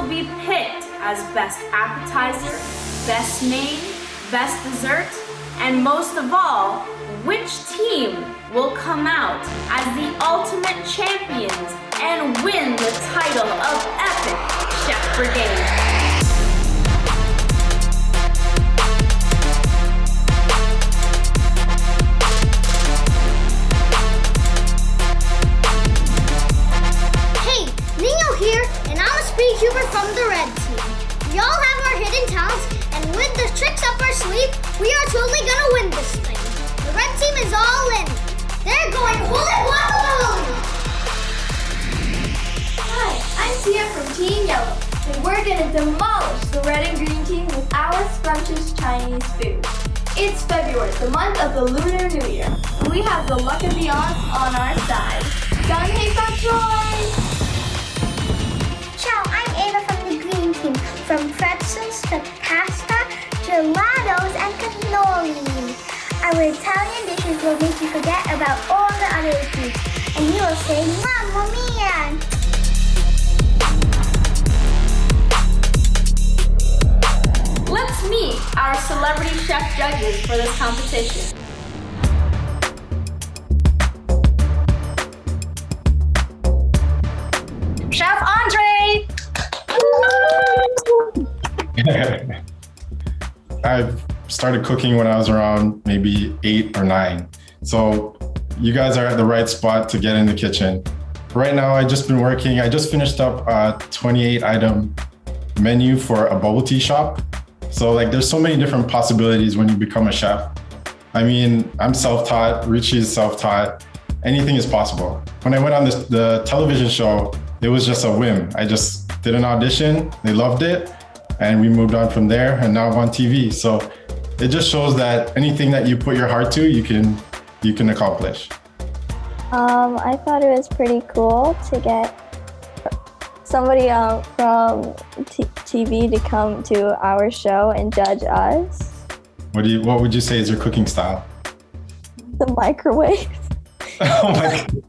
will be picked as best appetizer, best main, best dessert, and most of all, which team will come out as the ultimate champions and win the title of Epic Chef Brigade. Speedhuber from the red team. We all have our hidden talents, and with the tricks up our sleeve, we are totally gonna win this thing. The red team is all in. They're going holy waffle! Hi, I'm Tia from Team Yellow, and we're gonna demolish the red and green team with our scrumptious Chinese food. It's February, the month of the Lunar New Year, and we have the luck of the odds on our side. Gung Hei Fat Joy! Ciao, I'm Ava from the green team. From pretzels to pasta, gelatos, and cannoli. Our Italian dishes will make you forget about all the other foods, and you will say, Mamma Mia! Let's meet our celebrity chef judges for this competition. Chef Andre! I started cooking when I was around maybe 8 or 9. So you guys are at the right spot to get in the kitchen. Right now, I just finished up a 28 item menu for a bubble tea shop. So like there's so many different possibilities when you become a chef. I mean, I'm self-taught, Rechie is self-taught, anything is possible. When I went on the television show, it was just a whim. I just did an audition, they loved it, and we moved on from there, and now I'm on TV. So it just shows that anything that you put your heart to, you can accomplish. I thought it was pretty cool to get somebody from TV to come to our show and judge us. What would you say is your cooking style? The microwave. Oh my God.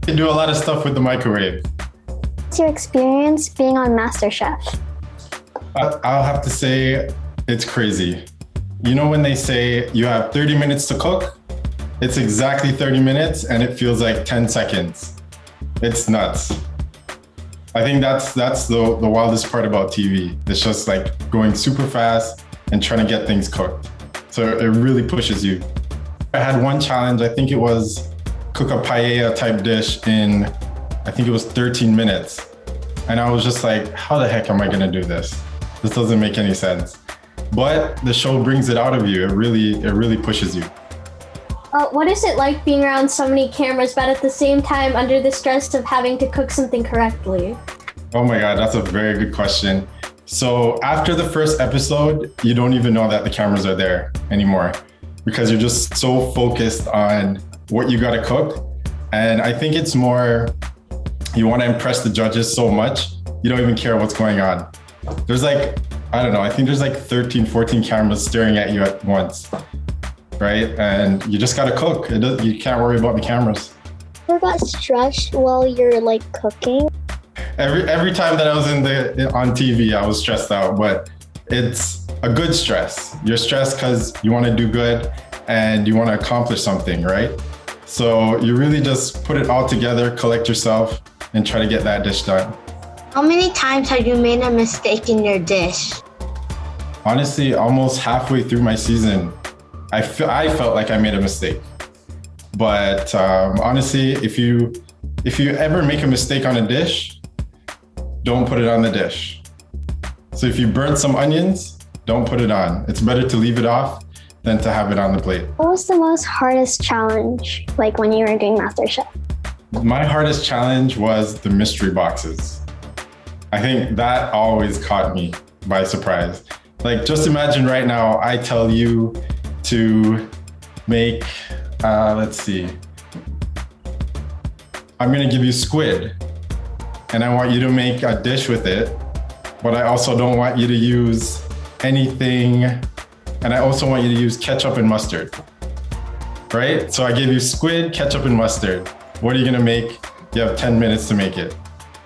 You do a lot of stuff with the microwave. What's your experience being on MasterChef? I'll have to say it's crazy. You know when they say you have 30 minutes to cook? It's exactly 30 minutes and it feels like 10 seconds. It's nuts. I think that's the wildest part about TV. It's just like going super fast and trying to get things cooked. So it really pushes you. I had one challenge, I think it was cook a paella type dish in, I think it was 13 minutes. And I was just like, how the heck am I gonna do this? This doesn't make any sense. But the show brings it out of you. It really pushes you. What is it like being around so many cameras, but at the same time under the stress of having to cook something correctly? Oh my God, that's a very good question. So after the first episode, you don't even know that the cameras are there anymore because you're just so focused on what you gotta cook. And I think it's more, you wanna impress the judges so much, you don't even care what's going on. There's like, I don't know, I think there's like 13, 14 cameras staring at you at once, right? And you just gotta cook. You can't worry about the cameras. You got stressed while you're like cooking? Every time that I was on TV, I was stressed out, but it's a good stress. You're stressed because you wanna do good and you wanna accomplish something, right? So you really just put it all together, collect yourself, and try to get that dish done. How many times have you made a mistake in your dish? Honestly, almost halfway through my season, I felt like I made a mistake. But honestly, if you ever make a mistake on a dish, don't put it on the dish. So if you burn some onions, don't put it on. It's better to leave it off than to have it on the plate. What was the most hardest challenge, like when you were doing MasterChef? My hardest challenge was the mystery boxes. I think that always caught me by surprise. Like, just imagine right now, I tell you to make, let's see. I'm gonna give you squid, and I want you to make a dish with it, but I also don't want you to use anything, and I also want you to use ketchup and mustard, right? So I gave you squid, ketchup, and mustard. What are you gonna make? You have 10 minutes to make it.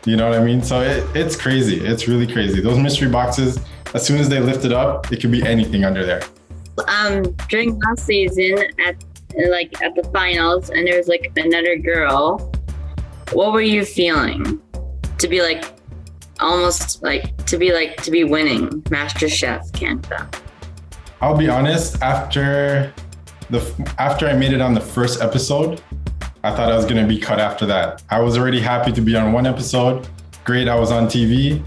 You know what I mean? So it's crazy. It's really crazy. Those mystery boxes, as soon as they lift it up, it could be anything under there. During last season at the finals, and there was like another girl. What were you feeling to be like, almost like to be winning MasterChef Canada? I'll be honest. After I made it on the first episode, I thought I was gonna be cut after that. I was already happy to be on one episode. Great, I was on TV.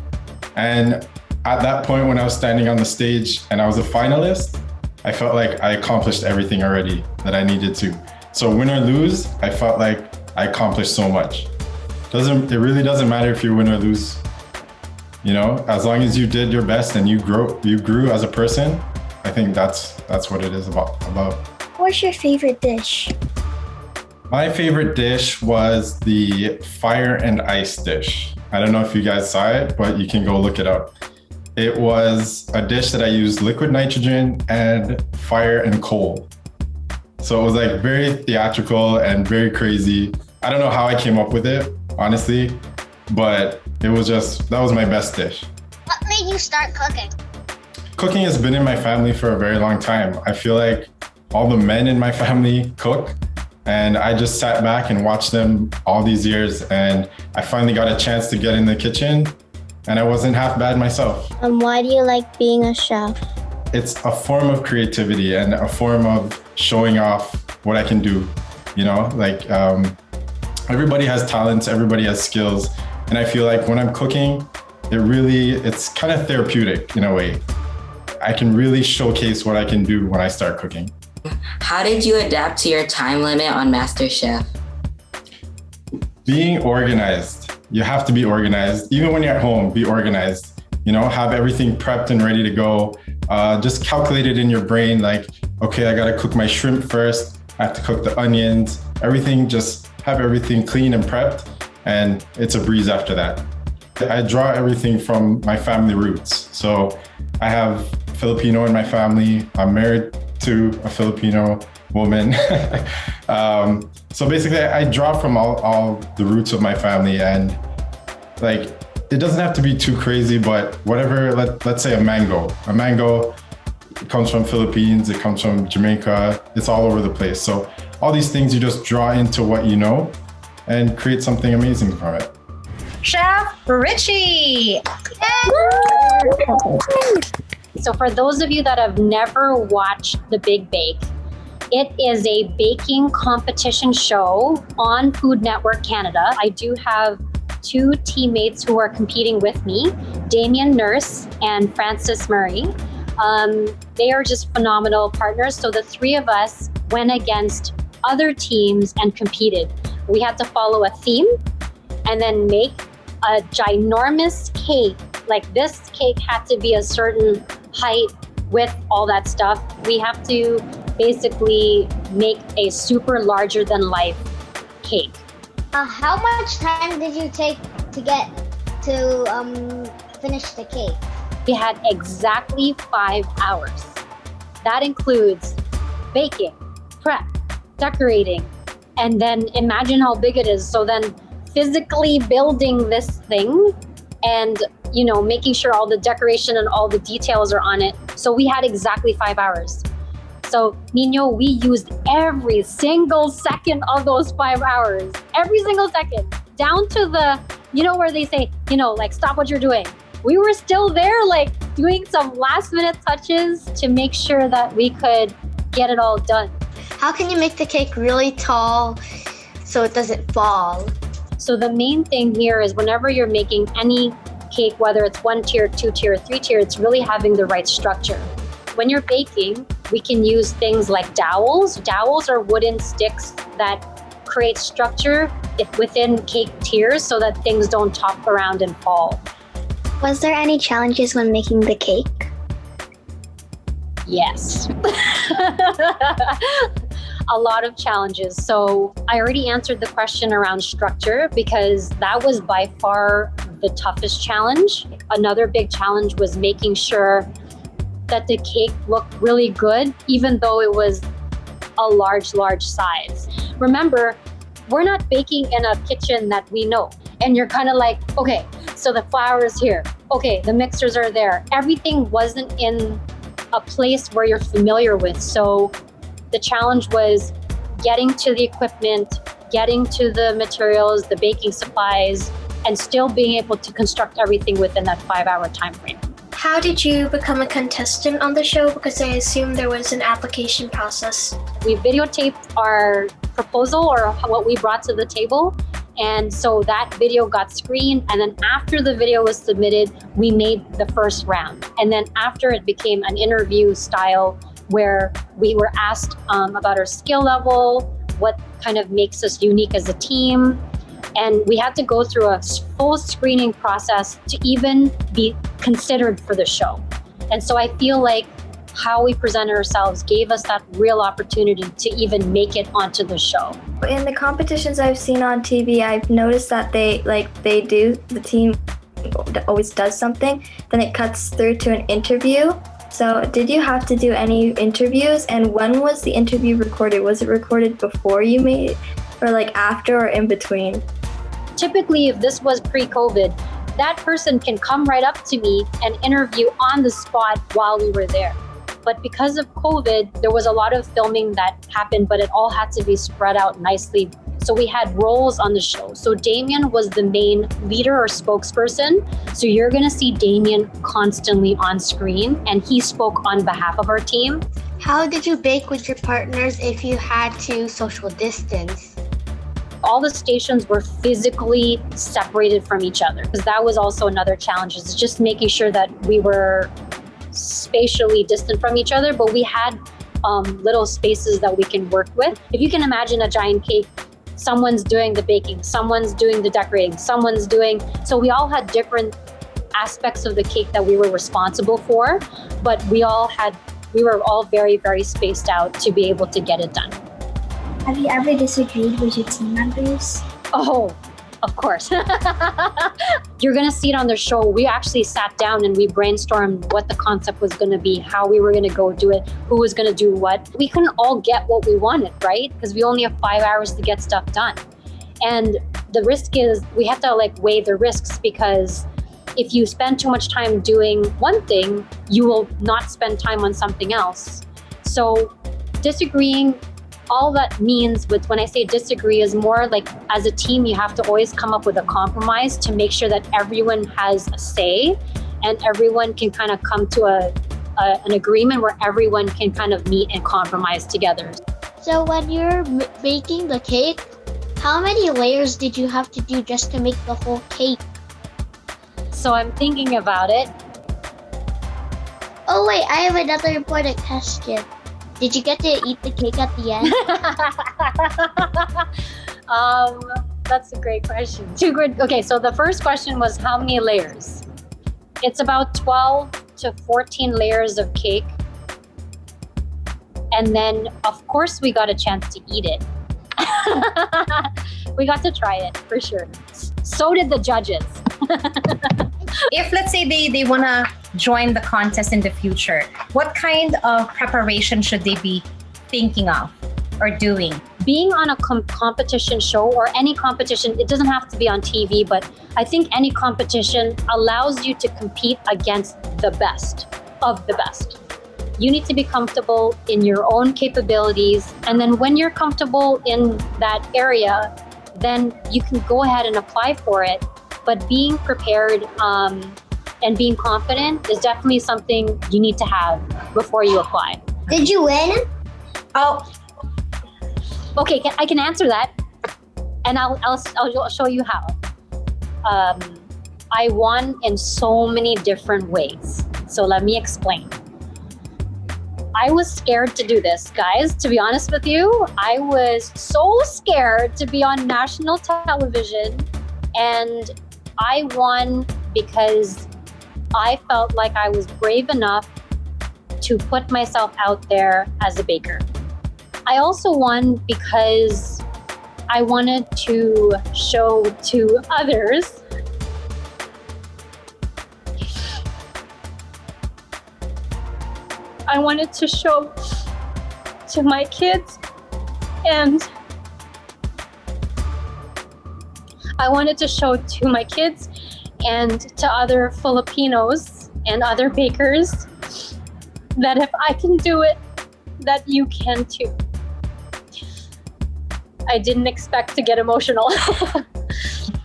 And at that point when I was standing on the stage and I was a finalist, I felt like I accomplished everything already that I needed to. So win or lose, I felt like I accomplished so much. It really doesn't matter if you win or lose. You know, as long as you did your best and you grew as a person, I think that's what it is about. What's your favorite dish? My favorite dish was the fire and ice dish. I don't know if you guys saw it, but you can go look it up. It was a dish that I used liquid nitrogen and fire and coal. So it was like very theatrical and very crazy. I don't know how I came up with it, honestly, but that was my best dish. What made you start cooking? Cooking has been in my family for a very long time. I feel like all the men in my family cook, and I just sat back and watched them all these years, and I finally got a chance to get in the kitchen, and I wasn't half bad myself. Why do you like being a chef? It's a form of creativity and a form of showing off what I can do. You know, like everybody has talents, everybody has skills, and I feel like when I'm cooking, it's kind of therapeutic in a way. I can really showcase what I can do when I start cooking. How did you adapt to your time limit on MasterChef? Being organized. You have to be organized. Even when you're at home, be organized. You know, have everything prepped and ready to go. Just calculate it in your brain like, okay, I gotta cook my shrimp first. I have to cook the onions. Just have everything clean and prepped, and it's a breeze after that. I draw everything from my family roots. So I have Filipino in my family. I'm married to a Filipino woman. So basically I draw from all the roots of my family, and like, it doesn't have to be too crazy, but whatever, let's say a mango comes from Philippines, it comes from Jamaica, it's all over the place. So all these things you just draw into what you know and create something amazing from it. Chef Rechie! So for those of you that have never watched The Big Bake, it is a baking competition show on Food Network Canada. I do have two teammates who are competing with me, Damien Nurse and Francis Murray. They are just phenomenal partners. So the three of us went against other teams and competed. We had to follow a theme and then make a ginormous cake. Like, this cake had to be a certain height, width, all that stuff. We have to basically make a super larger than life cake. How much time did you take to get to finish the cake? We had exactly 5 hours. That includes baking, prep, decorating, and then imagine how big it is. So then physically building this thing and, you know, making sure all the decoration and all the details are on it. So we had exactly 5 hours. So Nino, we used every single second of those 5 hours, every single second, down to the, you know, where they say, you know, like, stop what you're doing. We were still there, like, doing some last minute touches to make sure that we could get it all done. How can you make the cake really tall so it doesn't fall? So the main thing here is whenever you're making any cake, whether it's 1 tier, 2 tier, 3 tier, it's really having the right structure. When you're baking, we can use things like dowels. Dowels are wooden sticks that create structure within cake tiers so that things don't top around and fall. Was there any challenges when making the cake? Yes. A lot of challenges. So I already answered the question around structure because that was by far the toughest challenge. Another big challenge was making sure that the cake looked really good, even though it was a large size. Remember, we're not baking in a kitchen that we know. And you're kind of like, okay, so the flour is here. Okay, the mixers are there. Everything wasn't in a place where you're familiar with. So the challenge was getting to the equipment, getting to the materials, the baking supplies, and still being able to construct everything within that 5-hour time frame. How did you become a contestant on the show? Because I assume there was an application process. We videotaped our proposal or what we brought to the table. And so that video got screened. And then after the video was submitted, we made the first round. And then after it became an interview style where we were asked about our skill level, what kind of makes us unique as a team. And we had to go through a full screening process to even be considered for the show. And so I feel like how we presented ourselves gave us that real opportunity to even make it onto the show. In the competitions I've seen on TV, I've noticed that the team always does something, then it cuts through to an interview. So did you have to do any interviews, and when was the interview recorded? Was it recorded before you made it, or like after or in between? Typically, if this was pre-COVID, that person can come right up to me and interview on the spot while we were there. But because of COVID, there was a lot of filming that happened, but it all had to be spread out nicely. So we had roles on the show. So Damien was the main leader or spokesperson. So you're gonna see Damien constantly on screen, and he spoke on behalf of our team. How did you bake with your partners if you had to social distance? All the stations were physically separated from each other, because that was also another challenge, is just making sure that we were spatially distant from each other, but we had little spaces that we can work with. If you can imagine a giant cake, someone's doing the baking, someone's doing the decorating, so we all had different aspects of the cake that we were responsible for, but we were all very, very spaced out to be able to get it done. Have you ever disagreed with your team members? Oh, of course. You're gonna see it on the show. We actually sat down and we brainstormed what the concept was gonna be, how we were gonna go do it, who was gonna do what. We couldn't all get what we wanted, right? Because we only have 5 hours to get stuff done. And the risk is we have to weigh the risks, because if you spend too much time doing one thing, you will not spend time on something else. So disagreeing, all that means when I say disagree is more like, as a team, you have to always come up with a compromise to make sure that everyone has a say and everyone can kind of come to an agreement where everyone can kind of meet and compromise together. So when you're baking the cake, how many layers did you have to do just to make the whole cake? So I'm thinking about it. Oh wait, I have another important question. Did you get to eat the cake at the end? That's a great question. Okay, so the first question was how many layers? It's about 12 to 14 layers of cake. And then, of course, we got a chance to eat it. We got to try it, for sure. So did the judges. If, let's say, they want to join the contest in the future, what kind of preparation should they be thinking of or doing? Being on a competition show or any competition, it doesn't have to be on TV, but I think any competition allows you to compete against the best of the best. You need to be comfortable in your own capabilities. And then when you're comfortable in that area, then you can go ahead and apply for it. But being prepared and being confident is definitely something you need to have before you apply. Did you win? Oh, okay. I can answer that, and I'll show you how. I won in so many different ways. So let me explain. I was scared to do this, guys. To be honest with you, I was so scared to be on national television, and I won because I felt like I was brave enough to put myself out there as a baker. I also won because I wanted to show to others I wanted to show to my kids, and I wanted to show to my kids and to other Filipinos and other bakers that if I can do it, that you can too. I didn't expect to get emotional.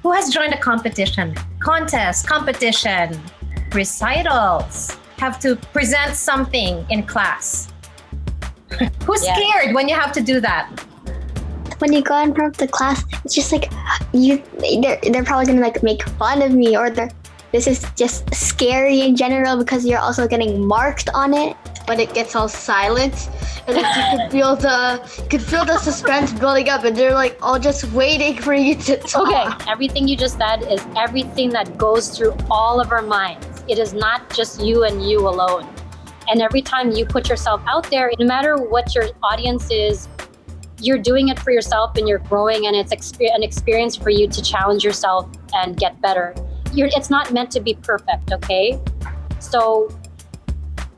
Who has joined a competition? Contest, competition, recitals, have to present something in class. Who's scared when you have to do that? When you go in front of the class, it's just like they're probably gonna like make fun of me, or this is just scary in general because you're also getting marked on it. When it gets all silent, and like you can feel the suspense building up, and they're like all just waiting for you to talk. Okay, everything you just said is everything that goes through all of our minds. It is not just you and you alone. And every time you put yourself out there, no matter what your audience is, you're doing it for yourself and you're growing, and it's an experience for you to challenge yourself and get better. It's not meant to be perfect, okay? So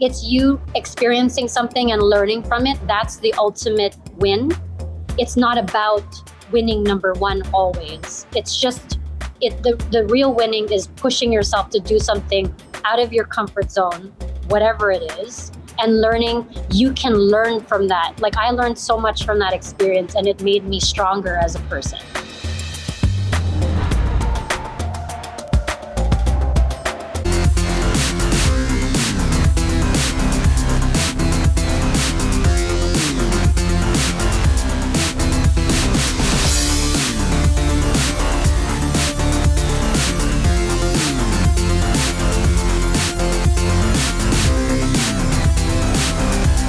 it's you experiencing something and learning from it. That's the ultimate win. It's not about winning number one always. It's just, the real winning is pushing yourself to do something out of your comfort zone, whatever it is, and learning. You can learn from that. Like, I learned so much from that experience, and it made me stronger as a person.